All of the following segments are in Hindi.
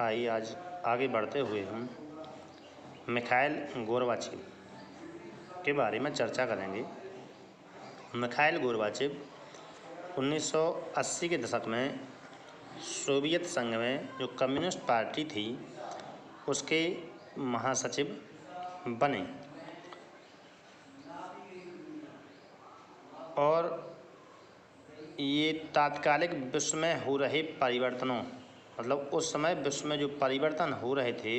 आइए आज आगे बढ़ते हुए हम मिखाइल गोर्बाचेव के बारे में चर्चा करेंगे। मिखाइल गोर्बाचेव 1980 के दशक में सोवियत संघ में जो कम्युनिस्ट पार्टी थी उसके महासचिव बने और ये तात्कालिक विश्व में हो रहे परिवर्तनों, मतलब उस समय विश्व में जो परिवर्तन हो रहे थे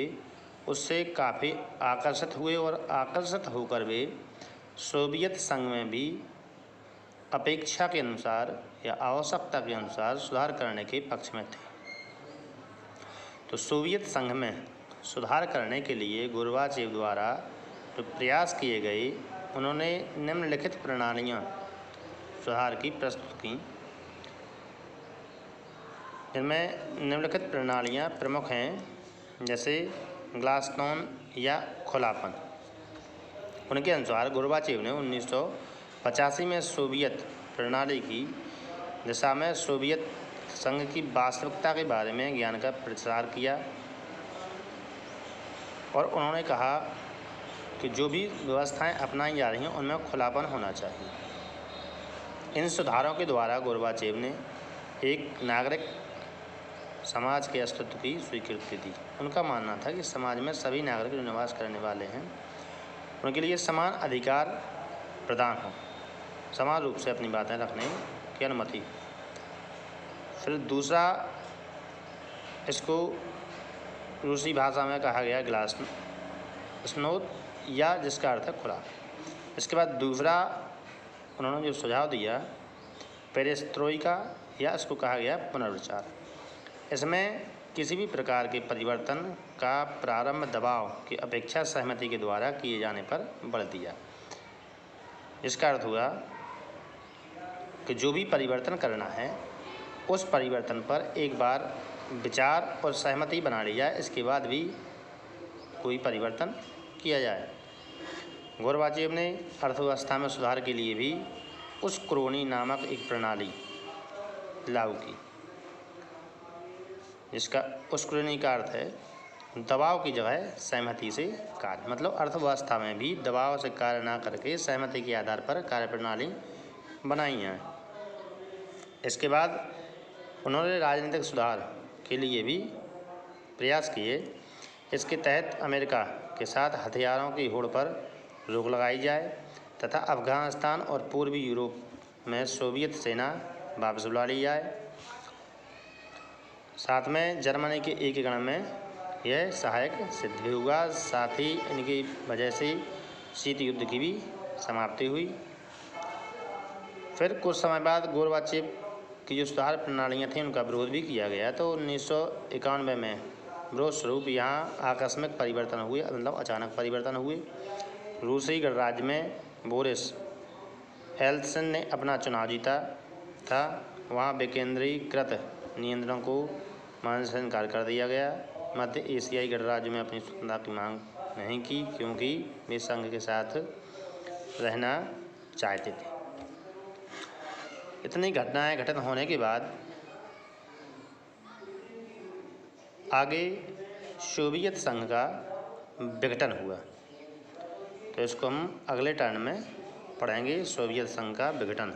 उससे काफ़ी आकर्षित हुए और आकर्षित होकर वे सोवियत संघ में भी अपेक्षा के अनुसार या आवश्यकता के अनुसार सुधार करने के पक्ष में थे। तो सोवियत संघ में सुधार करने के लिए गोर्बाचेव द्वारा जो प्रयास किए गए, उन्होंने निम्नलिखित प्रणालियाँ सुधार की प्रस्तुत की, जिनमें निम्नलिखित प्रणालियाँ प्रमुख हैं, जैसे ग्लासनोन या खुलापन। उनके अनुसार गोर्बाचेव ने 1985 में सोवियत प्रणाली की दिशा में सोवियत संघ की वास्तविकता के बारे में ज्ञान का प्रसार किया और उन्होंने कहा कि जो भी व्यवस्थाएं अपनाई जा रही हैं उनमें खुलापन होना चाहिए। इन सुधारों के द्वारा गोर्बाचेव ने एक नागरिक समाज के अस्तित्व की स्वीकृति दी। उनका मानना था कि समाज में सभी नागरिक जो निवास करने वाले हैं उनके लिए समान अधिकार प्रदान हो, समान रूप से अपनी बातें रखने की अनुमति। फिर दूसरा, इसको रूसी भाषा में कहा गया ग्लासनोद या जिसका अर्थ है खुला। इसके बाद दूसरा उन्होंने जो सुझाव दिया पेरेस्ट्रोइका या इसको कहा गया पुनर्विचार। इसमें किसी भी प्रकार के परिवर्तन का प्रारंभ दबाव की अपेक्षा सहमति के द्वारा किए जाने पर बल दिया। इसका अर्थ हुआ कि जो भी परिवर्तन करना है उस परिवर्तन पर एक बार विचार और सहमति बना ली जाए, इसके बाद भी कोई परिवर्तन किया जाए। गोर्बाचेव ने अर्थव्यवस्था में सुधार के लिए भी उस्क्रोनी नामक एक प्रणाली लागू की, जिसका उस्क्रोनी का अर्थ है दबाव की जगह सहमति से कार्य। मतलब अर्थव्यवस्था में भी दबाव से कार्य ना करके सहमति के आधार पर कार्यप्रणाली बनाई है। इसके बाद उन्होंने राजनीतिक सुधार के लिए भी प्रयास किए। इसके तहत अमेरिका के साथ हथियारों की होड़ पर रोक लगाई जाए तथा अफ़गानिस्तान और पूर्वी यूरोप में सोवियत सेना वापस बुला ली जाए। साथ में जर्मनी के एकीकरण में यह सहायक सिद्ध भी हुआ। साथ ही इनकी वजह से शीत युद्ध की भी समाप्ति हुई। फिर कुछ समय बाद गोर्बाचेव की जो सुधार प्रणालियाँ थीं उनका विरोध भी किया गया। तो 1991 में विरोध स्वरूप यहाँ आकस्मिक परिवर्तन हुए, मतलब अचानक परिवर्तन हुए। रूसी गणराज्य में बोरिस एल्त्सिन ने अपना चुनाव जीता था। वहाँ विकेंद्रीकृत नियंत्रण को मानने से इनकार कर दिया गया। मध्य एशियाई गणराज्य में अपनी स्वतंत्रता की मांग नहीं की, क्योंकि वे संघ के साथ रहना चाहते थे। इतनी घटनाएं घटित होने के बाद आगे सोवियत संघ का विघटन हुआ। तो इसको हम अगले टर्न में पढ़ेंगे, सोवियत संघ का विघटन।